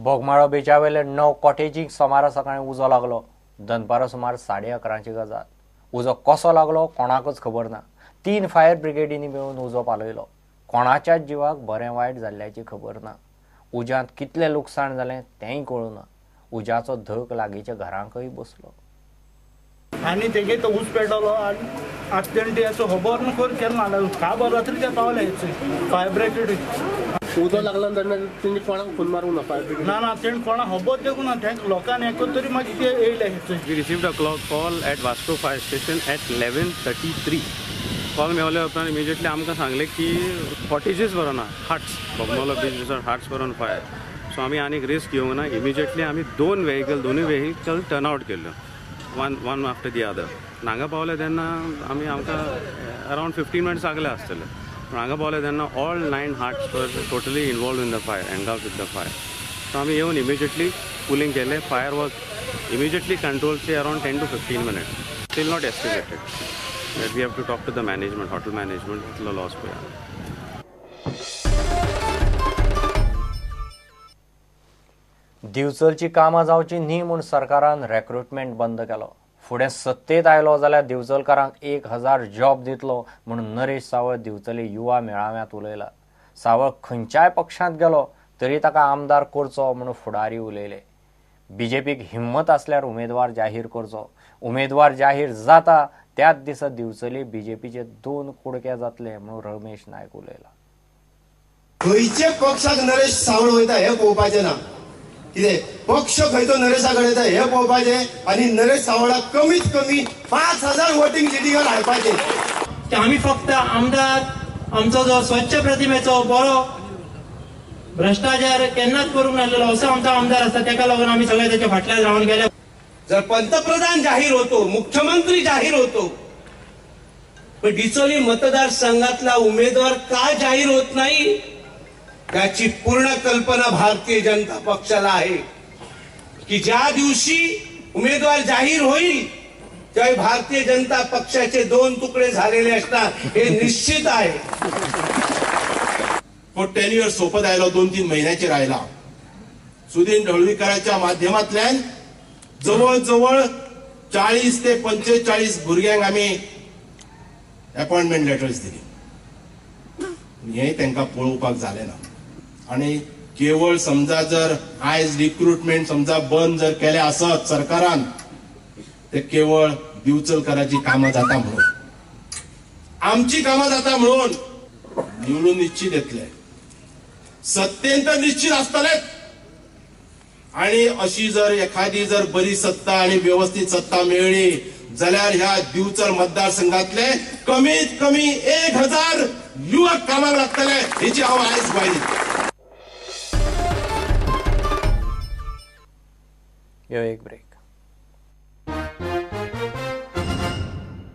बोगमाळो बेचावेले 9 कॉटेजीक सोमारा सकाळी उजो लागलो। दनपारा सुमार 11:30ची गजाल। उजो कसो लागलो कोणाकच खबर ना। 3 फायर ब्रिगेडींनी मेळून उजो पालयलो। कोणाच्याच जिवाक बरें वायट जाल्ल्याची खबर ना। उज्यांत कितले लुकसाण जालें तेंय कळुना। उज्याचो धग लागींच्या घरांकय बसलो। आनी तेगे तो ऊस पेटलो आनी आत्यंटियाचो खबर ना खर केन्ना काबार रात्रीच्या पावले फायर ब्रिगेड उदो लागला तेन्ना तेणी कोणाक फोन मारूंक ना फायर ब्रिगेड ना तेणी कोणा खबर देखून ना तें लोकांनी एकूच तरी मागीर ते येयले। We received a call at Vasco fire station at 11:33. Call मेवल्या उपरांत इमिजिएटली आमकां सांगलें की कॉटेजीस बरोना huts Bogmalo beach resort huts बरोन फायर। सो आमी आनीक रिस्क घेवंक ना। इमिजिएटली आमी दोन्ही व्हेकल टर्न आउट केल्लो वन आफ्टर दी अदर। हांगा पावले तेन्ना आमकां अरावंड 15 मिनट्स लागले आसतले। पूण हांगा पावले तेन्ना all 9 hearts were totally involve in the fire engulf with the fire. So आमी येवन इमिजिएटली पुलिंग केलें। Fire was immediately control say around 10 to 15 minutes. Still not estimated. That we have to talk to the management, hotel management, कितलो loss पळया। दिवचलची कामां जावची न्ही म्हूण सरकारान रिक्रुटमेंट बंद केलो। फुडें सत्तेत आयलो जाल्यार दिवचलकारांक 1000 जॉब दितलो म्हणून नरेश सावळ दिवचली युवा मेळाव्यांत उलयला। सावळ खंयच्याय पक्षांत गेलो तरी ताका आमदार करचो म्हणून फुडारी उलयले। बीजेपीक हिम्मत असल्यार उमेदवार जाहीर करचो। उमेदवार जाहीर जाता त्याच दिसा दिवचली बीजेपीचे 2 कुडके जातले म्हणून रमेश नायक उलयला। खंयचे पक्षाक नरेश सावळ वयता हे पळोवपाचें ना। कितें पक्ष खंयचो नरेशा कडेन येता हे पळोवपाचें आनी नरेश सावळाक कमीत कमी 5000 वोटींग लिडिंगान हाडपाचें। आमी फक्त आमदार आमचो जो स्वच्छ प्रतिमेचो बरो भ्रष्टाचार केन्नाच करूंक नासलेलो असो आमचो आमदार आसा तेका लागून आमी सगळे त्याच्या फाटल्यान रावन गेले। जर पंतप्रधान जाहीर होतो, मुख्यमंत्री जाहीर होतो, पण डिचोली मतदारसंघातला उमेदवार का जाहीर होत नाही याची पूर्ण कल्पना भारतीय जनता पक्षाला आहे की ज्या दिवशी उमेदवार जाहीर होईल त्यावेळी भारतीय जनता पक्षाचे 2 तुकडे झालेले असणार हे निश्चित आहे। पण टेन्युअर सोपत आयलो 2-3 महिन्याचे राहिला। सुदीन ढवळीकरांच्या माध्यमांतल्यान जवळ 40 ते 45 भुरग्यांक आमी अपॉइंटमेंट लेटर्स दिली। हे तांकां पळोवपाक जालें ना। आणि केवळ समजा जर आयज रिक्रुटमेंट समजा बंद जर केले आसत सरकारान ते केवळ दिवचलकाराची कामां जाता म्हणून आमची कामां जाता म्हणून निवडून निश्चित येतले। सत्तेन तर निश्चित आसतलेच आणि अशी जर एखादी जर बरी सत्ता आणि व्यवस्थित सत्ता मेळ्ळी जाल्यार ह्या दिवचल मतदारसंघातले कमीत कमी 1000 युवक कामाक लागतले हेची हांव आयज ग्वाही दिता। एक ब्रेक।